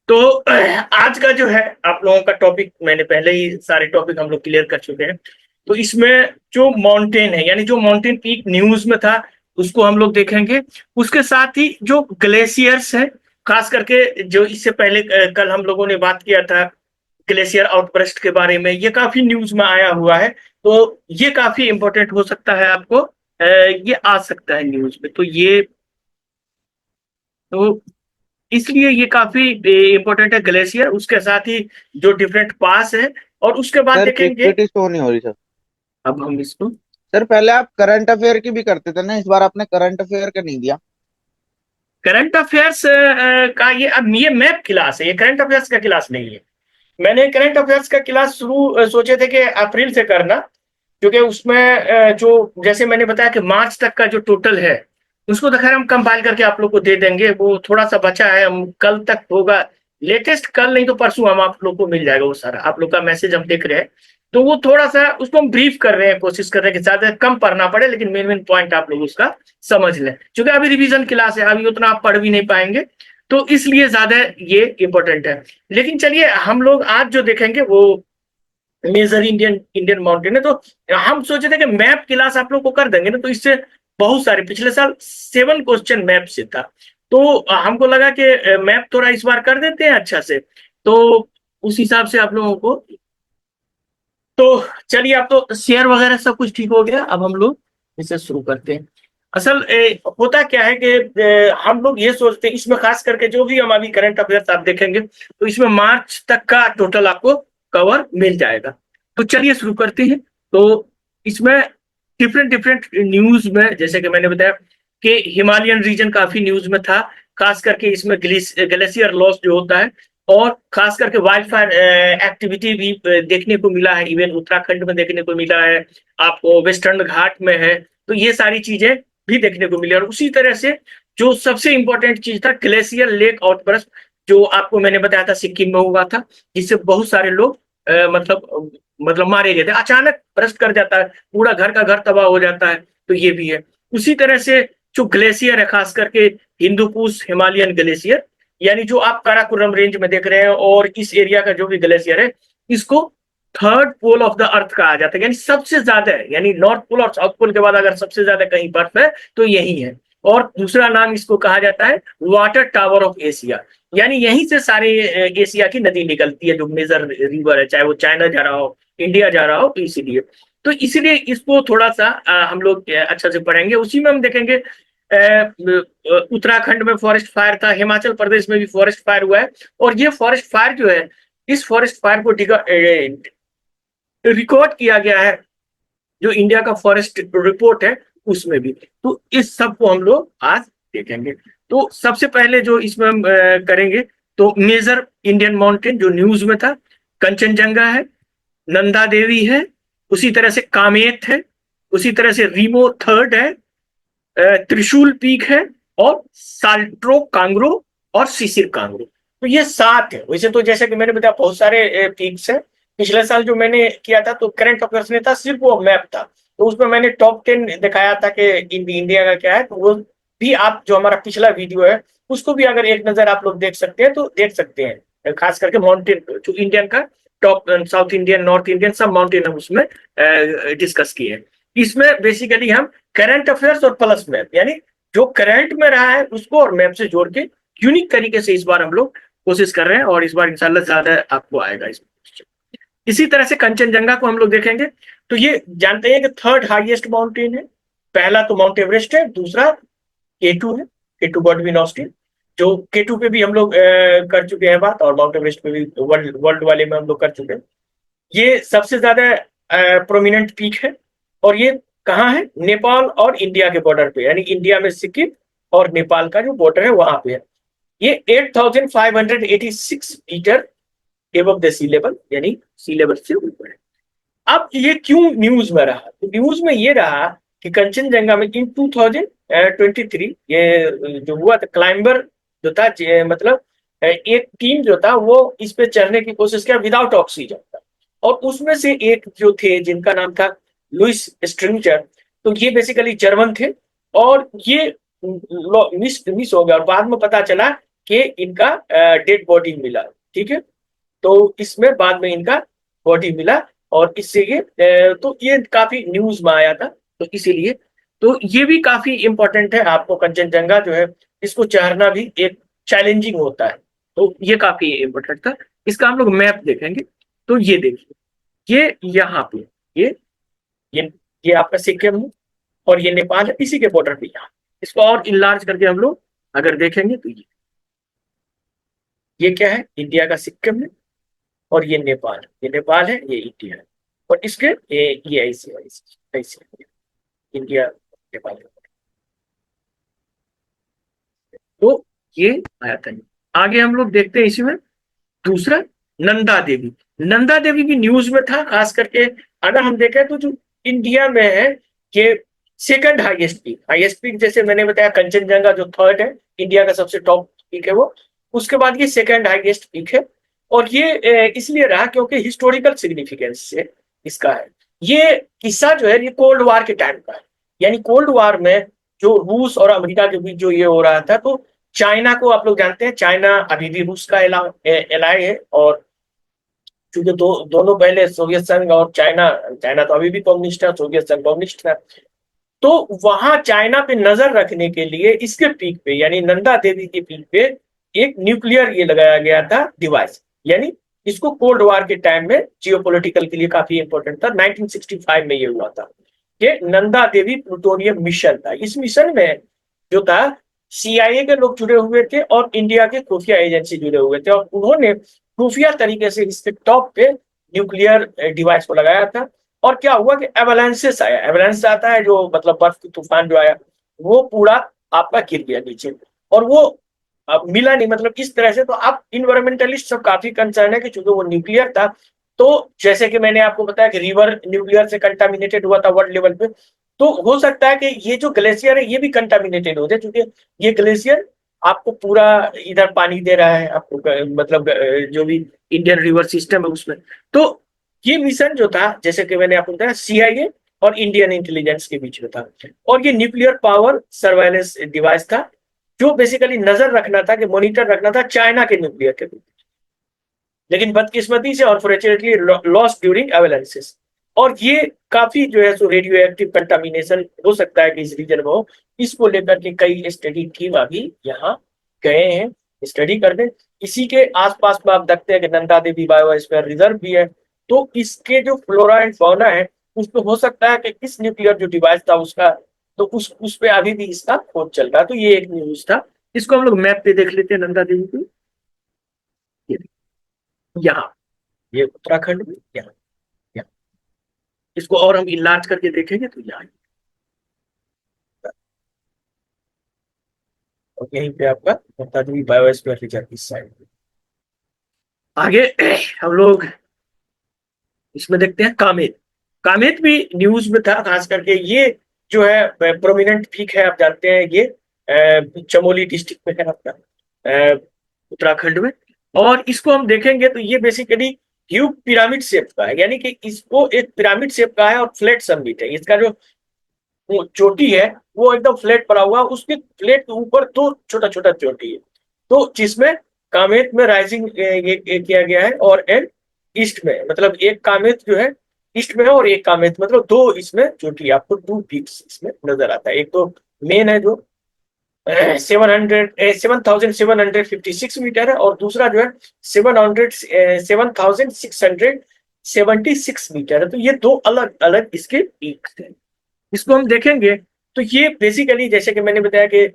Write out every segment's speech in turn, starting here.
तो आज का जो है आप लोगों का टॉपिक, मैंने पहले ही सारे टॉपिक हम लोग क्लियर कर चुके हैं। तो इसमें जो माउंटेन है, यानी जो माउंटेन पीक न्यूज में था, उसको हम लोग देखेंगे। उसके साथ ही जो ग्लेशियर्स है, खास करके जो इससे पहले कल हम लोगों ने बात किया था ग्लेशियर आउटबर्स्ट के बारे में, ये काफी न्यूज में आया हुआ है। तो ये काफी इंपॉर्टेंट हो सकता है आपको, ये आ सकता है न्यूज में। तो इसलिए ये काफी इंपॉर्टेंट है ग्लेशियर, उसके साथ ही जो डिफरेंट पास है। और उसके बाद सर देखेंगे। पीपीटी शो नहीं हो रही सर। अब हम इसको सर पहले आप करंट अफेयर की भी करते थे ना, इस बार आपने करंट अफेयर का नहीं दिया। करंट अफेयर्स का, ये अब ये मैप क्लास है, ये करंट अफेयर्स का क्लास नहीं है। मैंने करंट अफेयर्स का क्लास शुरू सोचे थे कि अप्रैल से करना, क्योंकि उसमें जो जैसे मैंने बताया कि मार्च तक का जो टोटल है, उसको तो खैर हम कंपाइल करके आप लोग को दे देंगे। वो थोड़ा सा बचा है, हम कल तक होगा, लेटेस्ट कल नहीं तो परसों हम आप लोग को मिल जाएगा वो सारा। आप लोग का मैसेज हम देख रहे हैं। तो वो थोड़ा सा उसको हम ब्रीफ कर रहे हैं, कोशिश कर रहे हैं कि ज्यादा कम पढ़ना पड़े, लेकिन मेन मेन पॉइंट आप लोग उसका समझ लें। क्योंकि अभी रिवीजन क्लास है, अभी उतना आप पढ़ भी नहीं पाएंगे, तो इसलिए ज्यादा ये इंपॉर्टेंट है। लेकिन चलिए, हम लोग आज जो देखेंगे वो मेजर इंडियन इंडियन माउंटेन है। तो हम सोचे थे कि मैप क्लास आप लोग को कर देंगे ना, तो इससे बहुत सारे पिछले साल 7 क्वेश्चन मैप से था। तो हमको लगा कि मैप थोड़ा इस बार कर देते हैं अच्छा से। तो उस हिसाब से आप लोगों को, तो चलिए, अब तो शेयर वगैरह सब कुछ ठीक हो गया। अब हम लोग इसे शुरू करते हैं। असल होता क्या है कि हम लोग ये सोचते हैं, इसमें खास करके जो भी हम अभी करंट अफेयर्स आप देखेंगे, तो इसमें मार्च तक का टोटल आपको कवर मिल जाएगा। तो चलिए शुरू करते हैं। तो इसमें डिफरेंट डिफरेंट न्यूज में, जैसे कि मैंने बताया कि हिमालयन रीजन काफी न्यूज में था। खास करके इसमें ग्लेशियर लॉस जो होता है, और खास करके वाइल्ड फायर एक्टिविटी भी देखने को मिला है। इवन उत्तराखंड में देखने को मिला है, आपको वेस्टर्न घाट में है। तो ये सारी चीजें भी देखने को मिली। और उसी तरह से जो सबसे इंपॉर्टेंट चीज था, ग्लेशियर लेक आउटबर्स्ट, जो आपको मैंने बताया था सिक्किम में हुआ था, जिससे बहुत सारे लोग मतलब मारे गए थे। अचानक बरस्ट कर जाता है, पूरा घर का घर तबाह हो जाता है। तो ये भी है। उसी तरह से जो ग्लेशियर है, खास करके हिंदू कुश हिमालयन ग्लेशियर, यानी जो आप काराकोरम रेंज में देख रहे हैं, और इस एरिया का जो भी ग्लेशियर है, इसको third pole of the earth कहा जाता है। यानी सबसे ज्यादा है, यानी नॉर्थ पोल और साउथ पोल के बाद अगर सबसे ज्यादा कहीं बर्फ है तो यही है। और दूसरा नाम इसको कहा जाता है वाटर टावर ऑफ एशिया। यानी यहीं से सारे एशिया की नदी निकलती है, जो मेजर रिवर है, चाहे वो चाइना जा रहा हो, इंडिया जा रहा हो। तो इसीलिए इसको थोड़ा सा हम लोग अच्छा से पढ़ेंगे। उसी में हम देखेंगे उत्तराखंड में फॉरेस्ट फायर था, हिमाचल प्रदेश में भी फॉरेस्ट फायर हुआ है। और ये फॉरेस्ट फायर जो है, इस फॉरेस्ट फायर को रिकॉर्ड किया गया है, जो इंडिया का फॉरेस्ट रिपोर्ट है उसमें भी। तो इस सब को हम लोग आज देखेंगे। तो सबसे पहले जो इसमें हम करेंगे, तो मेजर इंडियन माउंटेन जो न्यूज में था, कंचनजंगा है, नंदा देवी है, उसी तरह से कामेत है, उसी तरह से रीमो थर्ड है, त्रिशूल पीक है, और साल्ट्रो कांग्रो, और सिसिर कांग्रो। तो ये 7 है। वैसे तो जैसे कि मैंने बताया बहुत सारे पीक्स है। पिछले साल जो मैंने किया था, तो करंट अफेयर्स में था, सिर्फ वो मैप था। तो उसमें मैंने टॉप 10 दिखाया था कि इंडिया का क्या है। तो वो भी आप, जो हमारा पिछला वीडियो है, उसको भी अगर एक नजर आप लोग देख सकते हैं तो देख सकते हैं। खास करके माउंटेन जो इंडियन का top, south Indian, north Indian, सब माउंटेन हम उसमें डिस्कस किए हैं। इसमें बेसिकली हम करंट अफेयर्स और प्लस मैप, यानी जो करंट में रहा है उसको और मैप से जोड़ के यूनिक तरीके से इस बार हम लोग कोशिश कर रहे हैं। और इस बार इंशाल्लाह ज्यादा आपको आएगा इसमें। इसी तरह से कंचनजंगा को हम लोग देखेंगे। तो ये जानते हैं कि थर्ड हाईएस्ट माउंटेन है। पहला तो माउंट एवरेस्ट है, दूसरा K2 है, K2 गॉडविन ऑस्टिन। जो K2 पे भी हम लोग कर चुके हैं बात, और माउंट एवरेस्ट पे भी वर्ल्ड वर्ल्ड वाले में हम लोग कर चुके हैं। ये सबसे ज्यादा प्रोमिनेंट पीक है। और ये कहाँ है? नेपाल और इंडिया के बॉर्डर पे, यानी इंडिया में सिक्किम और नेपाल का जो बॉर्डर है वहां पे है। ये 8586 metre above the sea level, यानी सी लेवल से ऊपर है। अब ये क्यों न्यूज में रहा? तो न्यूज में ये रहा कि कंचनजंगा में इन 2023 ये जो हुआ था, क्लाइंबर जो था, मतलब एक टीम जो था वो इस पे चढ़ने की कोशिश किया विदाउट ऑक्सीजन। और उसमें से एक जो थे, जिनका नाम था लुइस स्ट्रिंजर, तो ये बेसिकली जर्मन थे। और ये मिस मिस हो गया, और बाद में पता चला कि इनका डेड बॉडी मिला, ठीक है। तो इसमें बाद में इनका बॉडी मिला और इससे ये तो ये काफी न्यूज में आया था, तो इसीलिए तो ये भी काफी इंपॉर्टेंट है। आपको कंचनजंगा जो है इसको चढ़ना भी एक चैलेंजिंग होता है, तो ये काफी इंपॉर्टेंट था। इसका हम लोग मैप देखेंगे तो ये देखिए, ये यहाँ पे ये ये ये आपका सिक्किम है और ये नेपाल है, इसी के बॉर्डर पे यहाँ। इसको और इनलार्ज करके हम लोग अगर देखेंगे तो ये क्या है, इंडिया का सिक्किम है और ये नेपाल है, ये इंडिया है। और इसके ये ऐसे ऐसे ऐसे इंडिया नेपाल। तो ये आया था। आगे हम लोग देखते हैं इसी में दूसरा, नंदा देवी। नंदा देवी की न्यूज में था खास करके। अगर हम देखें तो जो इंडिया में है ये सेकंड हाईएस्ट पीक जैसे मैंने बताया कंचनजंगा जो थर्ड है, इंडिया का सबसे टॉप पीक है वो, उसके बाद ये सेकंड हाईएस्ट पीक है। और ये इसलिए रहा क्योंकि हिस्टोरिकल सिग्निफिकेंस से इसका है। ये किस्सा जो है ये कोल्ड वार के टाइम का है, यानी कोल्ड वार में जो रूस और अमेरिका के बीच जो ये हो रहा था, तो चाइना को आप लोग जानते हैं, चाइना अभी भी रूस का एलाय है। और क्योंकि दोनों पहले सोवियत संघ और चाइना, चाइना तो अभी भी कम्युनिस्ट है, सोवियत संघ कम्युनिस्ट है। तो वहां चाइना पे नजर रखने के लिए इसके पीक पे यानी नंदा देवी के पीक पे एक न्यूक्लियर ये लगाया गया था डिवाइस, यानी इसको कोल्ड वार के टाइम में जियोपॉलिटिकल के लिए काफी इंपॉर्टेंट था। 1965 में ये हुआ था कि नंदा देवी प्लूटोनियम मिशन था। इस मिशन में जो था सीआईए के लोग जुड़े हुए थे और इंडिया के खुफिया एजेंसी जुड़े हुए थे, और उन्होंने खुफिया तरीके से इसके टॉप पे न्यूक्लियर डिवाइस को लगाया था। और क्या हुआ कि एवलांसेस आया, एवलांस आता है जो मतलब बर्फ की तूफान जो आया, वो पूरा आपका गिर गया नीचे। और वो अब मिला नहीं, मतलब इस तरह से। तो आप इन्वायरमेंटलिस्ट सब काफी कंसर्न है कि चूंकि वो न्यूक्लियर था, तो जैसे कि मैंने आपको बताया कि रिवर न्यूक्लियर से कंटामिनेटेड हुआ था वर्ल्ड लेवल पे, तो हो सकता है कि ये जो ग्लेशियर है ये भी कंटामिनेटेड हो जाए, क्योंकि ये ग्लेशियर आपको पूरा इधर पानी दे रहा है आपको, मतलब जो भी इंडियन रिवर सिस्टम है उसमें। तो ये मिशन जो था जैसे कि मैंने आपको बताया सीआईए और इंडियन इंटेलिजेंस के बीच में था, और ये न्यूक्लियर पावर सर्वेलेंस डिवाइस था जो बेसिकली नजर रखना था, कि मॉनिटर रखना था चाइना के न्यूक्लियर के बीच। लेकिन बदकिस्मती से अनफॉर्चुनेटली लॉस्ट ड्यूरिंग एवलांसेस। और ये काफी जो है सो रेडियो एक्टिव कंटामिनेशन हो सकता है कि इस रीजन में हो। इसको लेकर के कई स्टडी टीम अभी यहाँ गए हैं स्टडी करने। इसी के आसपास में आप देखते हैं कि नंदा देवी बायोस्फीयर रिजर्व भी है, तो इसके जो फ्लोरा एंड फौना है उसमें हो सकता है कि इस न्यूक्लियर जो डिवाइस था उसका, तो उस पे अभी भी इसका खोज चल रहा है। तो ये एक न्यूज था। इसको हम लोग मैप पे देख लेते हैं नंदा देवी को। ये यहाँ, ये उत्तराखंड में यहाँ, यहाँ। इसको और हम इलाज करके देखेंगे तो यहाँ, और यहीं पे आपका नंदा देवी बायोस्फीयर रिजर्व इस साइड। आगे हम लोग इसमें देखते हैं कामेत। कामेत भी न्यूज में था खास करके। ये जो है प्रोमिनेंट पीक है, आप जानते हैं ये चमोली डिस्ट्रिक्ट में है आपका, उत्तराखंड में। और इसको हम देखेंगे तो ये बेसिकली क्यूब पिरामिड शेप का है, यानी कि इसको एक पिरामिड शेप का है और फ्लैट समिट है। इसका जो वो चोटी है वो एकदम फ्लैट पड़ा हुआ, उसके फ्लैट के ऊपर दो छोटा छोटा चोटी है, तो जिसमें कामेत में राइजिंग ये किया गया है। और एंड ईस्ट में, मतलब एक कामेत जो है ईस्ट में है और एक कामेत, मतलब दो इसमें चोटी, आपको टू पीक्स इसमें नजर आता है। एक तो मेन है जो 7,756 मीटर है, और दूसरा जो है 7,676 मीटर है। तो ये दो अलग अलग इसके पीक्स हैं। इसको हम देखेंगे तो ये बेसिकली जैसे कि मैंने बताया कि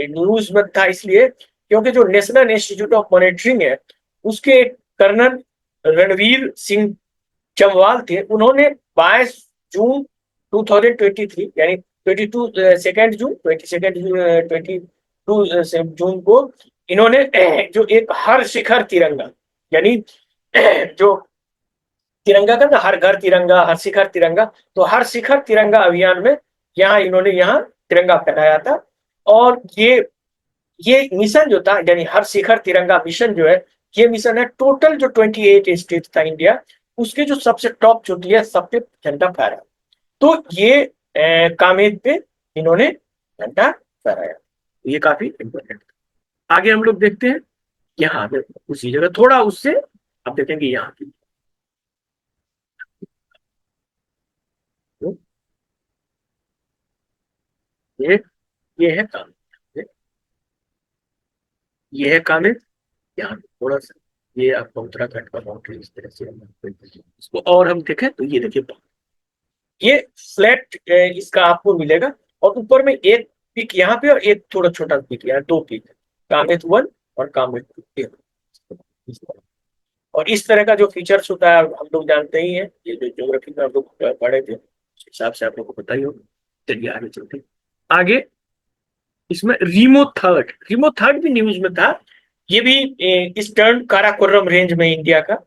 न्यूज में था इसलिए क्योंकि जो नेशनल इंस्टीट्यूट ऑफ मॉनिटरिंग है उसके कर्नल रणवीर सिंह चमवाल थे, उन्होंने 22 जून 2023 यानी 22 सेकेंड जून 22 जून को इन्होंने जो एक हर शिखर तिरंगा, यानी जो तिरंगा का ना, हर घर तिरंगा हर शिखर तिरंगा, तो हर शिखर तिरंगा अभियान में यहाँ इन्होंने यहाँ तिरंगा फहराया था। और ये मिशन जो था यानी हर शिखर तिरंगा मिशन जो है, ये मिशन है टोटल जो 28 स्टेट था इंडिया, उसके जो सबसे टॉप चोटी है सब पे झंडा फहराया। तो ये कामेत पे इन्होंने झंडा फहराया। ये काफी इंपॉर्टेंट। आगे हम लोग देखते हैं यहाँ पे उसी जगह थोड़ा उससे आप देखेंगे यहाँ पे तो ये ये है कामेर, ये है कामेर। यहाँ पे थोड़ा सा ये आपका उत्तराखंड का बाउंड्री इस तरह से इसको और हम देखें तो ये देखिए ये फ्लैट इसका आपको मिलेगा और ऊपर में एक पिक यहाँ पे और एक थोड़ा छोटा पिक यहाँ, दो पिक कामेत वन और कामेत टू। और इस तरह का जो फीचर्स होता है हम लोग जानते ही हैं, ये जो ज्योग्राफी में हम लोग पढ़े थे उस हिसाब से आप लोग को पता ही होगा। चलिए आगे चलते हैं। आगे इसमें रीमो थर्ड भी न्यूज में था। ये भी ईस्टर्न काराकोरम रेंज में इंडिया का,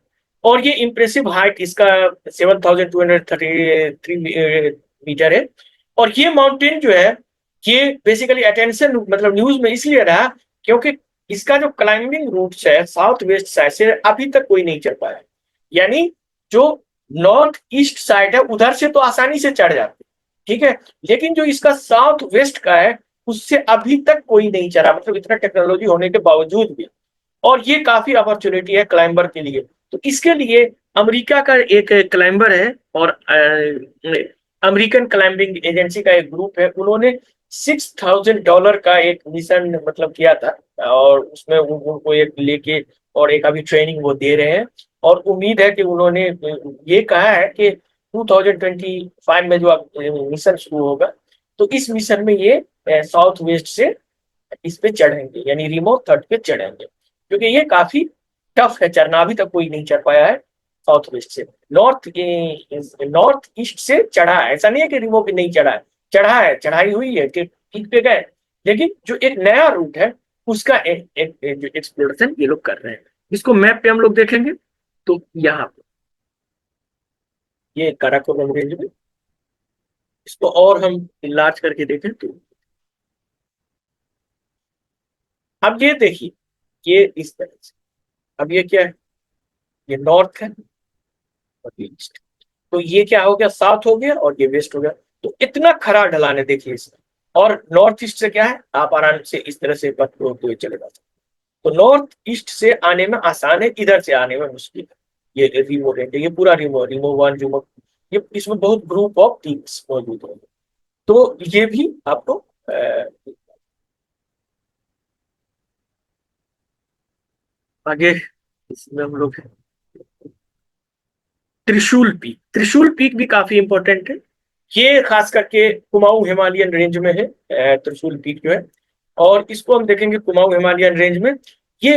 और ये इंप्रेसिव हाइट इसका 7,233 मीटर है। और ये माउंटेन जो है ये बेसिकली अटेंशन मतलब न्यूज में इसलिए रहा क्योंकि इसका जो क्लाइंबिंग रूट्स है साउथ वेस्ट साइड से अभी तक कोई नहीं चढ़ पाया। यानी जो नॉर्थ ईस्ट साइड है उधर से तो आसानी से चढ़ जाते, ठीक है, लेकिन जो इसका साउथ वेस्ट का है उससे अभी तक कोई नहीं चढ़ा, मतलब इतना टेक्नोलॉजी होने के बावजूद भी। और ये काफी अपॉर्चुनिटी है क्लाइंबर के लिए। तो इसके लिए अमेरिका का एक क्लाइंबर है और अमेरिकन क्लाइंबिंग एजेंसी का एक ग्रुप है, उन्होंने $6,000 का एक मिशन मतलब किया था और उसमें उनको एक लेके और एक अभी ट्रेनिंग वो दे रहे हैं। और उम्मीद है कि उन्होंने ये कहा है कि 2025 में जो मिशन शुरू होगा तो इस मिशन में ये साउथ वेस्ट से इस पे चढ़ेंगे, यानी रिमोट थर्ड पे चढ़ेंगे, क्योंकि ये काफी टफ है चढ़ना, अभी तक कोई नहीं चढ़ पाया है साउथ वेस्ट से। नॉर्थ ईस्ट से चढ़ा है, ऐसा नहीं है कि रिमो पे नहीं चढ़ा है, चढ़ा है, चढ़ाई हुई है कि पीक पे गए, लेकिन जो एक नया रूट है उसका जो एक्सप्लोरेशन ये लोग कर रहे हैं। इसको मैप पे हम लोग देखेंगे तो यहाँ पे ये काराकोरम रेंज में, इसको और हम लार्ज करके देखें तो अब ये देखिए ये इस तरह से, अब ये क्या है, ये नॉर्थ है और ये ईस्ट, तो ये क्या हो गया, साउथ हो गया और ये वेस्ट हो गया। तो इतना खरा ढलान है देखिए इसमें। और नॉर्थ ईस्ट से क्या है, आप आराम से इस तरह से पथ होते हुए चले जा सकते। तो नॉर्थ ईस्ट से आने में आसान है, इधर से आने में मुश्किल है। ये रिमो रेंज है, ये पूरा रिमो रिमो वन रिमो, ये इसमें बहुत ग्रुप ऑफ टीम्स मौजूद होंगे। तो ये भी आपको आगे इसमें हम लोग त्रिशूल पीक भी काफी इंपॉर्टेंट है। ये खास करके कुमाऊं हिमालयन रेंज में है त्रिशूल पीक जो है। और इसको हम देखेंगे कुमाऊं हिमालयन रेंज में, ये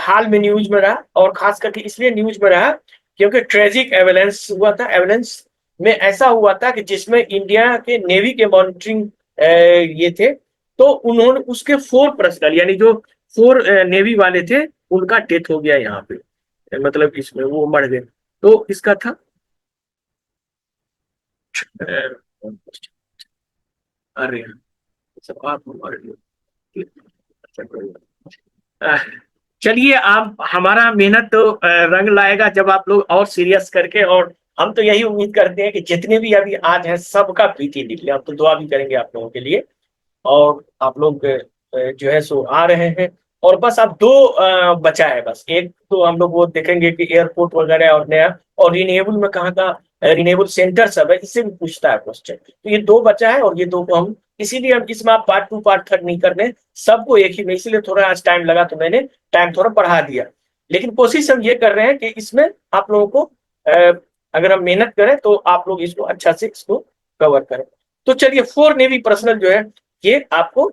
हाल में न्यूज में रहा और खास करके इसलिए न्यूज में रहा क्योंकि ट्रेजिक एवेलेंस हुआ था। एवेलेंस में ऐसा हुआ था कि जिसमें इंडिया के नेवी के मॉनिटरिंग ये थे, तो उन्होंने उसके 4 पर्सनल यानी जो 4 नेवी वाले थे उनका डेथ हो गया यहाँ पे, मतलब इसमें वो मर गए। तो इसका था अरे सब आप चलिए आप हमारा मेहनत तो रंग लाएगा जब आप लोग और सीरियस करके, और हम तो यही उम्मीद करते हैं कि जितने भी अभी आज हैं सबका प्रीति निकले। हम तो दुआ भी करेंगे आप लोगों के लिए। और आप लोग जो है सो आ रहे हैं, और बस अब 2 बचा है। बस एक तो हम लोग वो देखेंगे कि एयरपोर्ट वगैरह और नया, और रिन्यूएबल में कहाँ का रिन्यूएबल सेंटर सब है, इससे भी पूछता है क्वेश्चन। तो ये 2 बचा है और ये 2 को हम इसीलिए हम इसमें आप पार्ट 2 पार्ट 3 नहीं कर रहे, सबको एक ही में, इसीलिए थोड़ा आज टाइम लगा तो मैंने टाइम थोड़ा बढ़ा दिया। लेकिन कोशिश हम ये कर रहे हैं कि इसमें आप लोगों को अगर हम मेहनत करें तो आप लोग इसको अच्छा से इसको कवर करें। तो चलिए 4 नेवी पर्सनल जो है ये आपको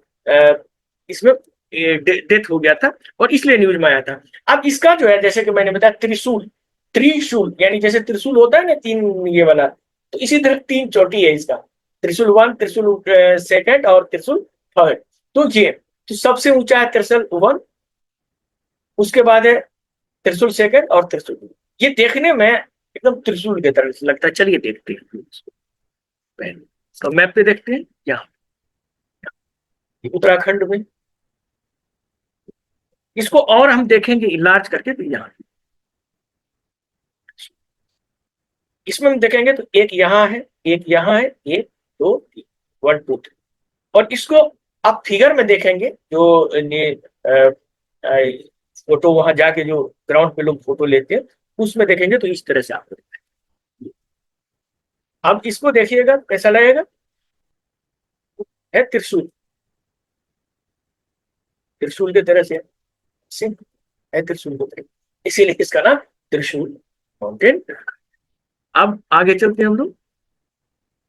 इसमें डेथ हो गया था और इसलिए न्यूज में आया था। अब इसका जो है जैसे कि मैंने बताया त्रिशूल, त्रिशूल यानी जैसे त्रिशूल होता है ना 3 ये वाला, तो इसी तरह 3 चोटी है इसका, त्रिशूल 1, त्रिशूल सेकंड और त्रिशूल थर्ड। तो ये तो सबसे ऊंचा है त्रिशूल 1, उसके बाद है त्रिशूल सेकंड और त्रिशूल। ये देखने में एकदम त्रिशूल की तरह लगता है। चलिए देखते हैं तो मैप पे देखते हैं यहाँ उत्तराखंड में, इसको और हम देखेंगे इलाज करके। तो यहाँ इसमें हम देखेंगे तो एक यहाँ है, एक यहाँ है, 1 2 3, 1 2 3। और इसको आप फिगर में देखेंगे जो फोटो वहां जाके जो ग्राउंड पे लोग फोटो लेते हैं उसमें देखेंगे तो इस तरह से आपको दिखाई। अब इसको देखिएगा कैसा लगेगा, है त्रिशूल, त्रिशूल की तरह से सिंह है त्रिशूल को तरह, इसीलिए इसका नाम त्रिशूल माउंटेन। अब आगे चलते हैं हम लोग,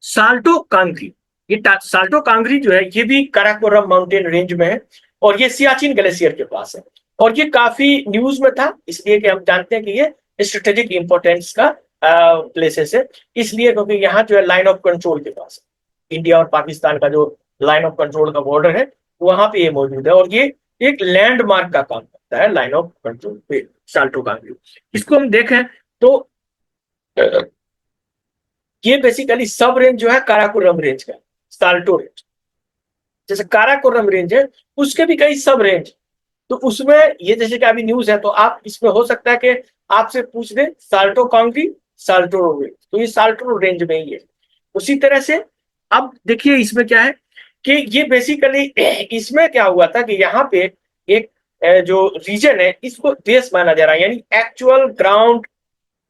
साल्टो कांग्री। ये साल्टो कांग्री जो है ये भी काराकोरम माउंटेन रेंज में है और ये सियाचिन ग्लेशियर के पास है। और ये काफी न्यूज में था इसलिए कि हम जानते हैं कि ये स्ट्रेटेजिक इंपॉर्टेंस का प्लेसेस है, इसलिए क्योंकि यहाँ जो है लाइन ऑफ कंट्रोल के पास है, इंडिया और पाकिस्तान का जो लाइन ऑफ कंट्रोल का बॉर्डर है वहां पे ये मौजूद है और ये एक लैंडमार्क का काम करता है लाइन ऑफ कंट्रोल पे साल्टो कांग्री। इसको हम देखें तो ये बेसिकली सब रेंज जो है काराकोरम रेंज का, साल्टो रेंज जैसे काराकोरम रेंज है उसके भी कई सब रेंज, तो उसमें ये जैसे कि अभी न्यूज है तो आप इसमें हो सकता है कि आपसे पूछ दे साल्टो कांग्री साल्टो रेंज, तो ये साल्टो रेंज में ही है। उसी तरह से अब देखिए इसमें क्या है कि ये बेसिकली इसमें क्या हुआ था कि यहाँ पे एक जो रीजन है इसको देश माना जा रहा है, यानी actual ground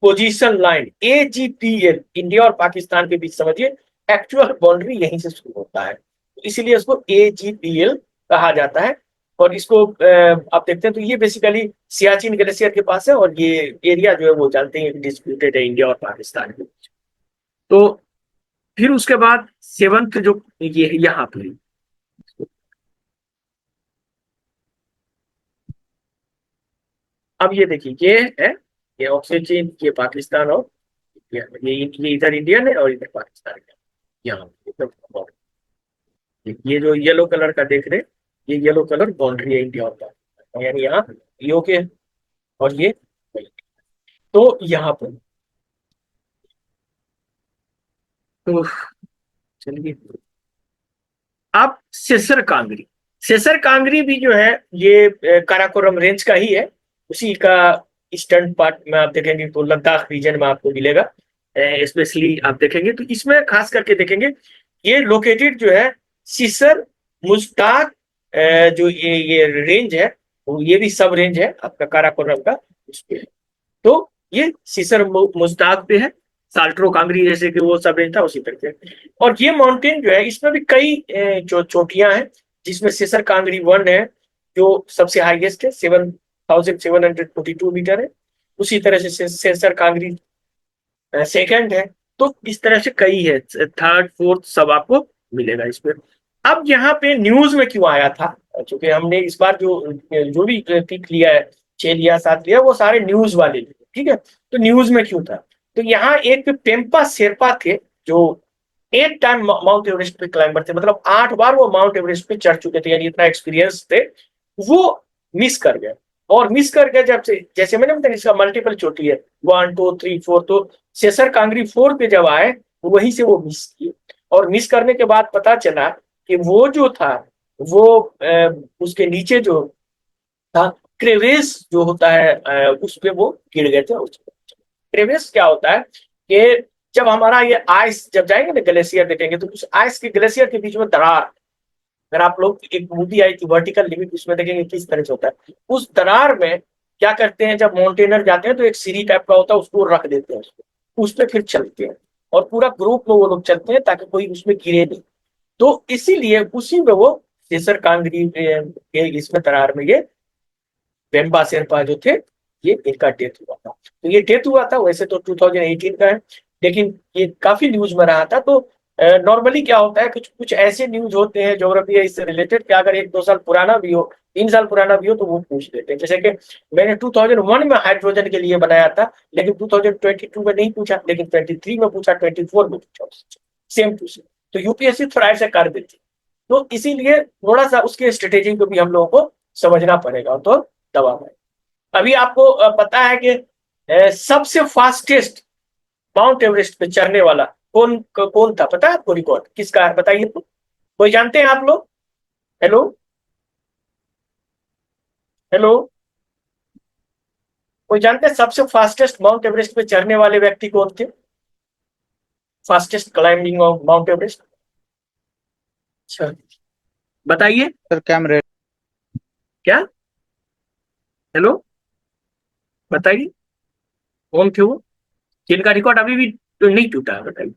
position line AGPL, India और पाकिस्तान के बीच समझिए एक्चुअल बाउंड्री यहीं से शुरू होता है, इसीलिए इसको एजीपीएल कहा जाता है। और इसको आप देखते हैं तो ये बेसिकली सियाचिन ग्लेशियर के पास है और ये एरिया जो है वो जानते हैं डिस्प्यूटेड है इंडिया और पाकिस्तान के बीच। तो फिर उसके बाद सेवंथ जो ये यहाँ पे अब ये देखिए ये है, ये ऑक्सीजन, ये पाकिस्तान और ये इधर इंडियन है और इधर पाकिस्तान है। यहाँ ये जो येलो कलर का देख रहे, ये येलो कलर बाउंड्री है इंडिया और पाकिस्तान, यानी यहाँ यो के और ये तो यहाँ पर तो चलिए अब सेसर कांगरी। सेसर कांगरी भी जो है ये काराकोरम रेंज का ही है, उसी का ईस्टर्न पार्ट में आप देखेंगे तो लद्दाख रीजन में आपको मिलेगा, स्पेशली आप देखेंगे तो इसमें खास करके देखेंगे ये लोकेटेड जो है सिसर मुश्ताक, जो ये रेंज है वो ये भी सब रेंज है आपका काराकोरम का उस पे है। तो ये सिसर मुश्ताक पे है, साल्ट्रो कांगरी जैसे कि वो सब रेंज था उसी तरह से। और ये माउंटेन जो है इसमें भी कई जो चोटियां हैं जिसमें सिसर कांगरी 1 है जो सबसे हाईएस्ट है, 7,742 मीटर है। उसी तरह से सेसर कांगरी सेकंड है। तो इस तरह से कई है, थर्ड फोर्थ सब आपको मिलेगा इसमें। अब यहाँ पे न्यूज में क्यों आया था, क्योंकि हमने इस बार जो भी पिक लिया है 6 लिया 7 लिया वो सारे न्यूज वाले लिए, ठीक है। तो न्यूज में क्यों था, तो यहाँ एक पेम्पा शेरपा थे जो 8 टाइम माउंट एवरेस्ट पे क्लाइंबर थे, मतलब 8 बार वो माउंट एवरेस्ट पे चढ़ चुके थे, यानी इतना एक्सपीरियंस थे। वो मिस कर गए और मिस कर गए जब से, जैसे मैंने बताया इसका मल्टीपल चोटी है 1 2 3 4, तो सेसर कांगरी 4 पे जब आए वहीं से वो मिस किए। और मिस करने के बाद पता चला कि वो जो था वो उसके नीचे जो था क्रेवेस जो होता है उस पे वो गिर गए थे। क्रेवेस क्या होता है कि जब हमारा ये आइस जब जाएंगे ना ग्लेशियर देखेंगे तो उस आइस के ग्लेशियर के बीच में दरार, अगर आप लोग एक मूवी आई थी वर्टिकल लिमिट उसमें देखेंगे किस तरह से होता है, उस दरार में क्या करते हैं जब माउंटेनर जाते हैं तो एक सीढ़ी टाइप का होता है उसको रख देते हैं उसको, उस पर फिर चलते हैं और पूरा ग्रुप में वो लोग चलते हैं ताकि कोई उसमें गिरे नहीं। तो इसीलिए उसी में वो सेसर कांगरी के इसमें दरार में ये बेम्बा शेरपा जो थे ये इनका डेथ हुआ था। तो ये डेथ हुआ था वैसे तो 2018 का है, लेकिन ये काफी न्यूज में रहा था। तो नॉर्मली क्या होता है कुछ कुछ ऐसे न्यूज होते हैं ज्योग्राफी इससे रिलेटेड कि अगर 1-2 साल पुराना भी हो 3 साल पुराना भी हो तो वो पूछ लेते हैं। जैसे कि मैंने 2001 में हाइड्रोजन के लिए बनाया था लेकिन 2022 में नहीं पूछा, लेकिन 23 में पूछा, 24 में पूछा, सेम टू सेम। तो यूपीएससी थोड़ा ऐसा कर देती, तो इसीलिए थोड़ा सा उसके स्ट्रेटेजी को भी हम लोगों को समझना पड़ेगा तो दवा में। अभी आपको पता है कि सबसे फास्टेस्ट माउंट एवरेस्ट पे चढ़ने वाला कौन था, पता है आपको रिकॉर्ड किसका है, बताइए तो, कोई जानते हैं आप लोग? हेलो हेलो, कोई जानते हैं सबसे फास्टेस्ट माउंट एवरेस्ट पे चढ़ने वाले व्यक्ति कौन थे, fastest climbing of mount Everest? अच्छा बताइए सर कैमरे क्या? हेलो, बताइए, कौन थे वो जिनका रिकॉर्ड अभी भी तो नहीं टूटा है? बताइए।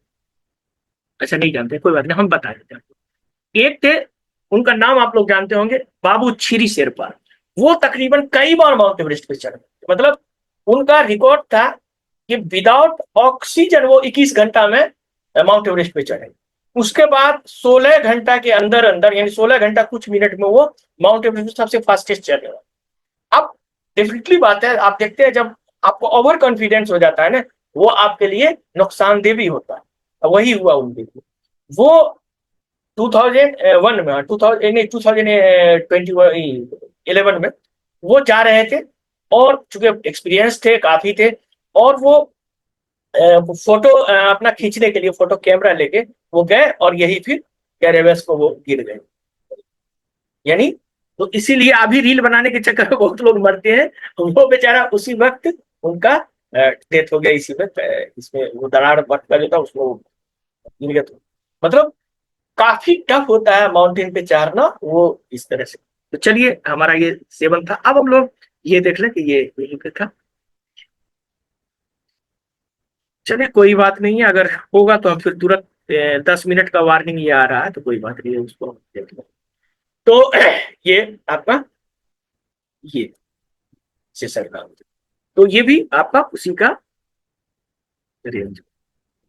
अच्छा, नहीं जानते, कोई बात नहीं, हम बता देते हैं आपको। एक थे, उनका नाम आप लोग जानते होंगे, बाबू छिरी शेरपा। वो तकरीबन कई बार माउंट एवरेस्ट पे चढ़े, मतलब उनका रिकॉर्ड था कि विदाउट ऑक्सीजन वो 21 घंटा में माउंट एवरेस्ट पे चढ़े। उसके बाद 16 घंटा के अंदर अंदर, यानी 16 घंटा कुछ मिनट में वो माउंट एवरेस्ट सबसे फास्टेस्ट चढ़ने वाला। अब डेफिनेटली बात है, आप देखते हैं जब आपको ओवर कॉन्फिडेंस हो जाता है ना, वो आपके लिए नुकसानदेह भी होता है। वही हुआ उनके लिए। वो 2001 में, 2000 नहीं 2011 में वो जा रहे थे, और चूंकि एक्सपीरियंस थे, काफी थे, और वो फोटो अपना खींचने के लिए फोटो कैमरा लेके वो गए, और यही फिर कैरेबस को वो गिर गए। यानी तो इसीलिए अभी रील बनाने के चक्कर में बहुत लोग मरते हैं। वो बेचारा उसी वक्त उनका डेथ हो गया, इसी में इसमें वो दरार भटका जो था उसमें वो गिर गया। तो मतलब काफी टफ होता है माउंटेन पे चढ़ना वो, इस तरह से। तो चलिए, हमारा ये सेवन था, अब हम लोग ये देख लें कि ये यहीं पे था। चलिए, कोई बात नहीं है, अगर होगा तो हम फिर तुरंत 10 मिनट का वार्निंग ये आ रहा है, तो कोई बात नहीं है, उसको हम देख लें। तो ये आपका ये सेशन का, तो ये भी आपका उसी का रेंज।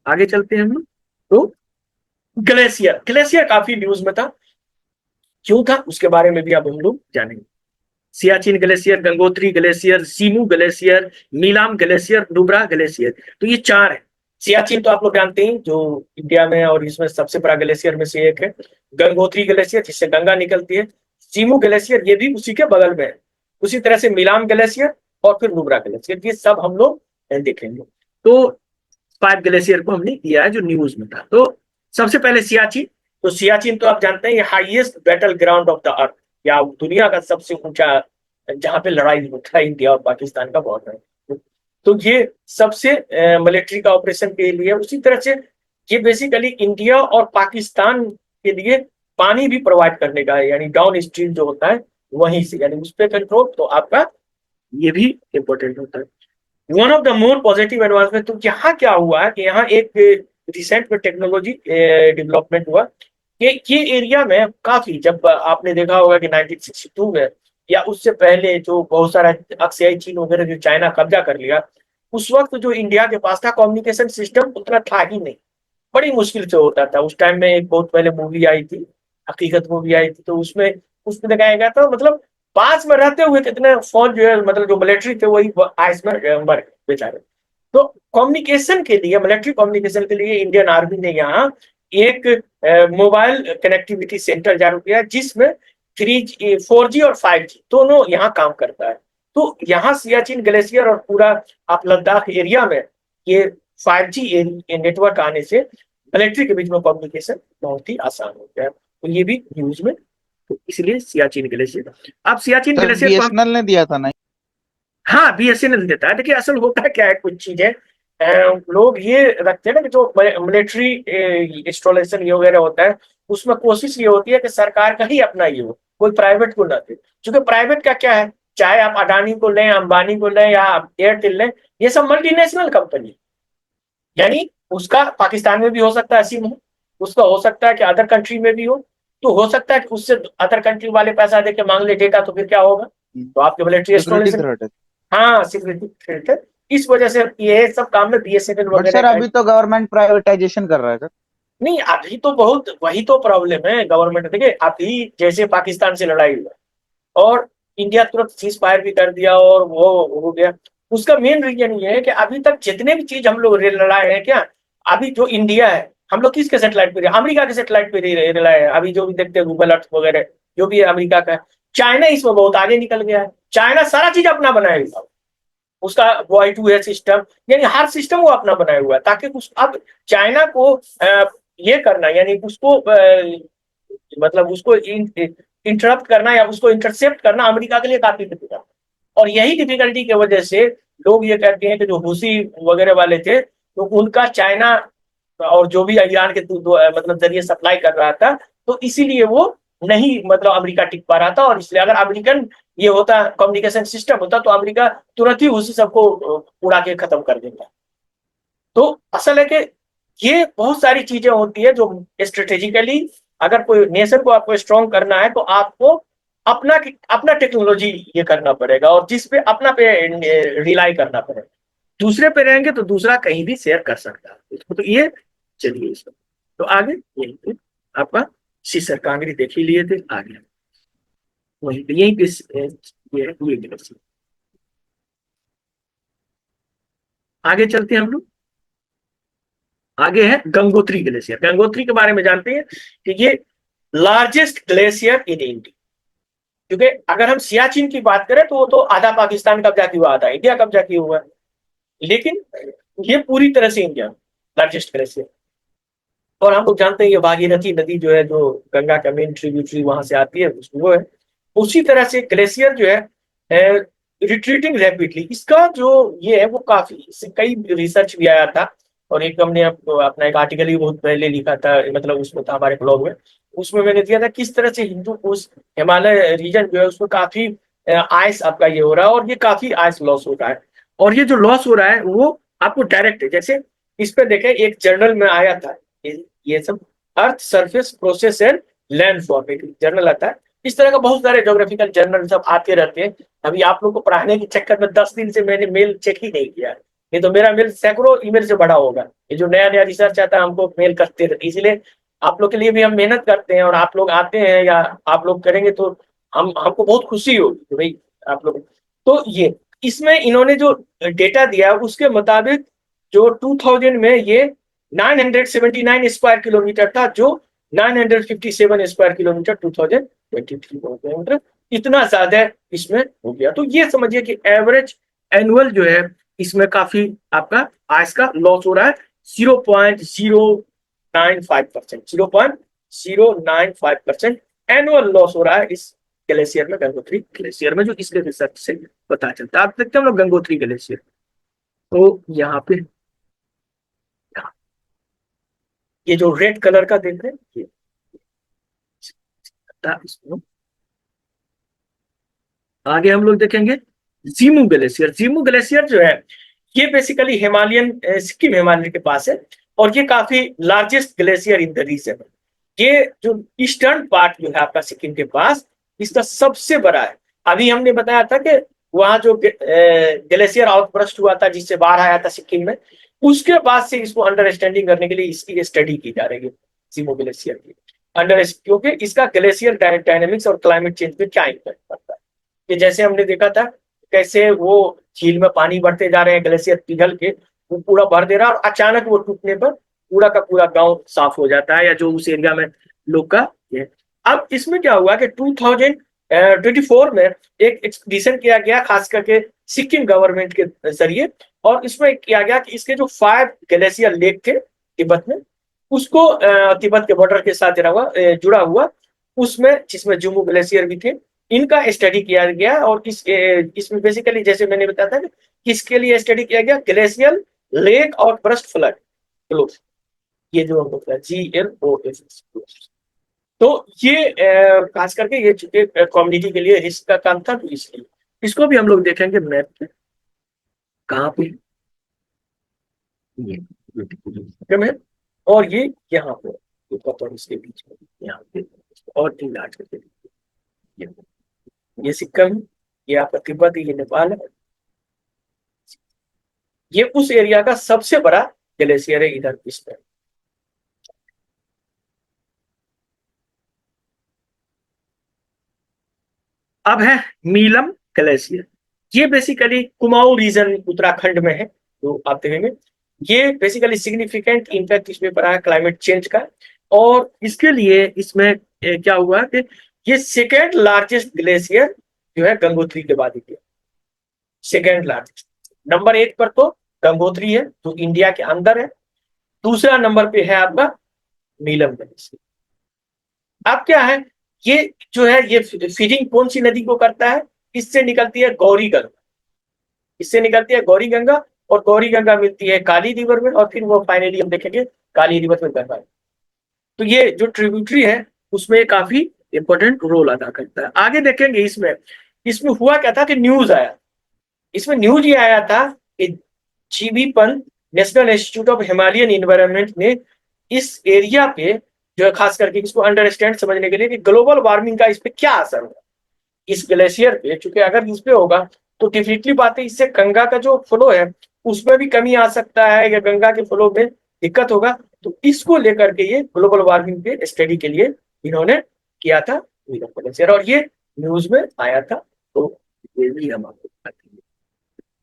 आगे चलते हैं हम लोग। तो ग्लेशियर, ग्लेशियर काफी न्यूज में था, क्यों था उसके बारे में भी अब हम लोग जानेंगे। Siachen glacier, Gangotri glacier, Zemu glacier, Nilam glacier, Nubra glacier, तो ये चार है। सियाचिन तो आप लोग जानते हैं, जो इंडिया में और इसमें सबसे बड़ा ग्लेशियर में से एक है। गंगोत्री ग्लेशियर, जिससे गंगा निकलती है। सीमू ग्लेशियर, ये भी उसी के बगल में है। उसी तरह से मिलाम ग्लेशियर और फिर नुब्रा ग्लेशियर, ये सब हम लोग देखेंगे। तो 5 ग्लेशियर को हमने किया है जो न्यूज में था। तो सबसे पहले सियाचिन। तो सियाचिन तो आप जानते हैं, ये highest battle ground of the अर्थ, या दुनिया का सबसे ऊंचा, जहां पे लड़ाई होता है इंडिया और पाकिस्तान का बॉर्डर। तो ये सबसे मिलिट्री का ऑपरेशन के लिए, उसी तरह से ये बेसिकली इंडिया और पाकिस्तान के लिए पानी भी प्रोवाइड करने का है, यानी डाउन स्ट्रीम जो होता है वहीं से, यानी उस पर कंट्रोल, तो आपका ये भी इंपॉर्टेंट होता है। One of the more positive advancement, तो यहाँ क्या हुआ है कि यहाँ एक रिसेंट में टेक्नोलॉजी डेवलपमेंट हुआ कि ये एरिया में काफी, जब आपने देखा होगा कि 1962 में या उससे पहले जो बहुत सारा अक्साई चीन वगैरह जो चाइना कब्जा कर लिया, उस वक्त जो इंडिया के पास था कम्युनिकेशन सिस्टम उतना था ही नहीं, बड़ी मुश्किल से होता था। उस टाइम में एक बहुत पहले मूवी आई थी, हकीकत मूवी आई थी, तो उसमें उसमें दिखाया गया था, मतलब पास में रहते हुए कितने फौज जो है, मतलब जो मिलिट्री थे वही आइस में मर गए बेचारे। तो कम्युनिकेशन के लिए, मिलिट्री कम्युनिकेशन के लिए इंडियन आर्मी ने यहाँ एक मोबाइल कनेक्टिविटी सेंटर चालू किया, जिसमें 3G 4G और 5G दोनों यहाँ काम करता है। तो यहाँ सियाचिन ग्लेशियर और पूरा आप लद्दाख एरिया में ये 5G नेटवर्क आने से मिलिट्री के बीच में कम्युनिकेशन बहुत ही आसान हो गया है। तो ये भी न्यूज में, तो इसलिए सियाचिन ग्लेशियर। अब सियाचिन सर ग्लेशियर को हम, बीएसएनएल ने दिया था ना? हाँ बीएसएनएल देता है। देखिए, असल होता क्या है, कुछ चीजें लोग ये रखते हैं ना कि जो मिलिट्री इंस्टॉलेशन ये वगैरह होता है, उसमें कोशिश ये होती है कि सरकार का ही अपना ये हो, कोई प्राइवेट को ना दे। क्योंकि प्राइवेट का क्या है, चाहे आप अडानी को लें, अंबानी को लें, या एयरटेल लें, ये सब मल्टीनेशनल कंपनी, यानी उसका पाकिस्तान में भी हो सकता है सिम हो, उसका हो सकता है कि अदर कंट्री में भी हो, तो हो सकता है कि उससे अदर कंट्री वाले पैसा देके मांग ले डेटा, तो फिर क्या होगा, तो आपके मिलिट्री सिक्योरिटी इंस्टॉलेशन। थ्रेट है। हाँ, सिक्योरिटी थ्रेट है। इस वजह से ये सब काम में बीएसएनएल बट वगैरह सर का। अभी तो गवर्नमेंट प्राइवेटाइजेशन कर रहा है सर। नहीं, अभी तो बहुत, वही तो प्रॉब्लम है गवर्नमेंट। देखिए, अभी जैसे पाकिस्तान से लड़ाई हुआ और इंडिया तुरंत सीज फायर भी कर दिया और वो हो गया, उसका मेन रीजन ये है कि अभी तक जितने भी चीज हम लोग लड़ाए हैं क्या, अभी जो इंडिया है, हम लोग किसके सेटेलाइट पे, अमेरिका के सेटेलाइट पे लड़ाए हैं। अभी जो भी देखते हैं गूगल अर्थ वगैरह, जो भी है अमेरिका का है। चाइना इसमें बहुत आगे निकल गया है, चाइना सारा चीज अपना बनाएगा, उसका Y2A सिस्टम, यानी हर सिस्टम वो अपना बनाया हुआ है, ताकि उस अब चाइना को ये करना, यानी उसको मतलब उसको इंटरप्ट करना या उसको इंटरसेप्ट करना अमेरिका के लिए काफी डिफिकल्ट। और यही डिफिकल्टी की वजह से लोग ये कहते हैं कि जो हुसी वगैरह वाले थे, तो उनका चाइना और जो भी ईरान के मतलब जरिए सप्लाई कर रहा था, तो इसीलिए वो नहीं मतलब अमेरिका टिक पा रहा था, और इसलिए अगर अमेरिकन ये होता कम्युनिकेशन सिस्टम होता तो अमेरिका तुरंत ही उसी सबको उड़ा के खत्म कर देता। तो असल है कि ये बहुत सारी चीजें होती है जो स्ट्रेटेजिकली अगर कोई नेशन को आपको स्ट्रॉन्ग करना है तो आपको अपना अपना टेक्नोलॉजी ये करना पड़ेगा, और जिस पे अपना पे रिलाई करना पड़ेगा। दूसरे पे रहेंगे तो दूसरा कहीं भी शेयर कर सकता है इसको। तो ये चलिए इसको तो आगे यही आपका सीसर कांगड़ी देख ही लिए थे, आगे वहीं पे यहीं पे ये आगे चलते हैं हम लोग। आगे है गंगोत्री ग्लेशियर। गंगोत्री के बारे में जानते हैं कि ये लार्जेस्ट ग्लेशियर इन इंडिया, क्योंकि अगर हम सियाचिन की बात करें तो वो तो आधा पाकिस्तान कब्जा किया हुआ, आधा इंडिया कब्जा किया हुआ है, लेकिन ये पूरी तरह से इंडिया लार्जेस्ट ग्लेशियर। और हम लोग जानते हैं ये भागीरथी नदी जो है, जो गंगा का मेन ट्रिब्यूटरी वहां से आती है, वो है। उसी तरह से ग्लेशियर जो है रिट्रीटिंग रैपिडली, इसका जो ये है वो काफी कई रिसर्च भी आया था, और एक हमने अपना एक आर्टिकल भी बहुत पहले लिखा था, मतलब उसमें था हमारे ब्लॉग में, उसमें मैंने दिया था किस तरह से हिंदू कुश हिमालय रीजन जो है उसमें काफी आइस आपका ये हो रहा है, और ये काफी आइस लॉस हो रहा है। और ये जो लॉस हो रहा है वो आपको डायरेक्ट, जैसे इस पे देखें एक जर्नल में आया था, ये सब earth surface process and land form एक जर्नल आता है। इस तरह का बहुत सारे ज्योग्राफिकल जर्नल सब आते रहते हैं। अभी आप लोग को पढ़ाने के चक्कर में 10 दिन से मैंने मेल चेक ही नहीं किया, नहीं तो मेरा मेल सैकड़ों ईमेल से बड़ा होगा। ये जो नया नया रिसर्च आता है हमको मेल करते रहते, इसलिए आप लोग के लिए भी हम मेहनत करते हैं, और आप लोग आते हैं या आप लोग करेंगे तो हमको बहुत खुशी होगी कि भाई आप लोग। तो ये इसमें इन्होंने जो डेटा दिया उसके मुताबिक जो 2000 में ये 979 स्क्वायर किलोमीटर था, जो 957 स्क्वायर किलोमीटर 2023 हो गया, मतलब इतना ज्यादा इसमें हो गया। तो ये समझिए कि एवरेज एनुअल जो है इसमें काफी आपका आइस का लॉस हो रहा है, 0.095%, 0.095% एनुअल लॉस हो रहा है इस ग्लेशियर में, गंगोत्री ग्लेशियर में, जो इसके रिसर्च से पता चलता है। आप देखते हैं हम लोग गंगोत्री ग्लेशियर, तो यहाँ पे ये जो रेड कलर का देख रहे हैं ये इसको आगे हम लोग देखेंगे जीमू ग्लेशियर। जीमू ग्लेशियर जो है ये बेसिकली हिमालयन सिक्किम हिमालय के पास है, और ये काफी largest glacier in the region. ये जो ईस्टर्न पार्ट जो है आपका सिक्किम के पास, इसका सबसे बड़ा है। अभी हमने बताया था कि वहां जो ग्लेशियर आउटबर्स्ट हुआ था जिससे बाढ़ आया था सिक्किम में, उसके बाद से इसको अंडरस्टैंडिंग करने के लिए इसकी स्टडी की जा रही है जीमू ग्लेशियर की अंडर, क्योंकि इसका ग्लेशियर डायनेमिक्स और क्लाइमेट चेंज पे क्या इम्पैक्ट पड़ता है। कि जैसे हमने देखा था कैसे वो झील में पानी बढ़ते जा रहे हैं, ग्लेशियर पिघल के वो पूरा भर दे रहा है, और अचानक वो टूटने पर पूरा का पूरा गांव साफ हो जाता है, या जो उस एरिया में लोग का ये। अब इसमें क्या हुआ कि 2024 में एक एक्सपीडिशन किया गया खास करके सिक्किम गवर्नमेंट के जरिए, और इसमें किया गया कि इसके जो 5 ग्लेशियर लेक थे तिब्बत में, उसको तिब्बत के बॉर्डर के साथ जुड़ा हुआ उसमें, जिसमें जुमू ग्लेशियर भी थे, इनका स्टडी किया गया। और इसमें बेसिकली जैसे मैंने बताया था कि किसके लिए स्टडी किया गया, ग्लेशियल लेक और ब्रस्ट फ्लड क्लोज, ये जो हम लोग GLOS। तो ये खास करके ये चूंकि कम्युनिटी के लिए रिस्क का काम था, तो इसलिए इसको भी हम लोग देखेंगे मैप पे कहाँ पे ये में, और ये यहाँ पे इसके बीच में यहाँ पे, और 3 लार्ज करके ये सिक्किम, ये आपका तिब्बत, ये नेपाल है, ये उस एरिया का सबसे बड़ा ग्लेशियर है इधर इसमें। अब है मीलम ग्लेशियर। ये बेसिकली कुमाऊं रीजन उत्तराखंड में है, जो आप देखेंगे। ये बेसिकली सिग्निफिकेंट इम्पैक्ट इसमें पड़ा है क्लाइमेट चेंज का, और इसके लिए इसमें क्या हुआ कि ये सेकेंड लार्जेस्ट ग्लेशियर जो है गंगोत्री के बाद ही, सेकेंड लार्जेस्ट। नंबर 1 पर तो गंगोत्री है जो इंडिया के अंदर है, दूसरा नंबर पे है आपका नीलम ग्लेशियर। अब क्या है, ये जो है ये फीडिंग कौन सी नदी को करता है, इससे निकलती है गौरी गंगा, इससे निकलती है गौरी गंगा, और गौरी गंगा मिलती है काली रिवर में, और फिर वो फाइनली हम देखेंगे काली रिवर में गंगा। तो ये जो ट्रिब्यूटरी है उसमें काफी इंपॉर्टेंट रोल अदा करता है। आगे देखेंगे इसमें इसमें हुआ क्या था कि न्यूज आया, इसमें न्यूज ये आया था कि GB Pant national institute of Himalayan environment ने इस एरिया पे जो है खास करके इसको अंडरस्टैंड समझने के लिए कि ग्लोबल वार्मिंग का इस पे क्या असर होगा इस ग्लेशियर पे, क्योंकि अगर इस पे होगा तो डेफिनेटली बात है इससे गंगा का जो फ्लो है उसमें भी कमी आ सकता है या गंगा के फ्लो में दिक्कत होगा। तो इसको लेकर के ये ग्लोबल वार्मिंग पे स्टडी के लिए इन्होंने किया था ग्लेशियर, और ये न्यूज में आया था। तो ये भी हम आपको बताते हैं।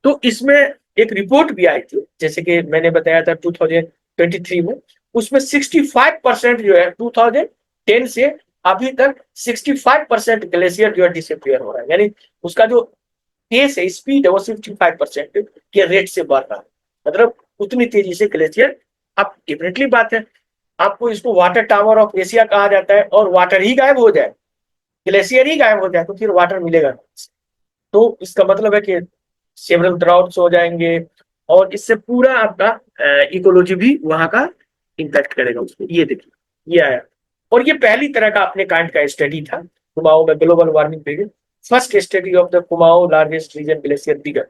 तो इसमें एक रिपोर्ट भी आई थी, जैसे कि मैंने बताया था 2023 में, उसमें 65% जो है 2010 से अभी तक 65% ग्लेशियर जो है डिसअपियर हो रहा है, यानी उसका जो पेस है, स्पीड है, वो 65% के रेट से बढ़ रहा है। मतलब उतनी तेजी से ग्लेशियर, अब डेफिनेटली बात है, आपको इसको वाटर टावर ऑफ एशिया कहा जाता है, और वाटर ही गायब हो जाए, ग्लेशियर ही गायब हो जाए, तो फिर वाटर मिलेगा। तो इसका मतलब है कि सेवरल ड्राउट्स हो जाएंगे, और इससे पूरा आपका इकोलॉजी भी वहां का इम्पैक्ट करेगा उसको। ये देखिए ये आया, और ये पहली तरह का अपने काइंड का स्टडी था कुमाऊं में ग्लोबल वार्मिंग पे, first study of the Kumaon largest region glacier bigger.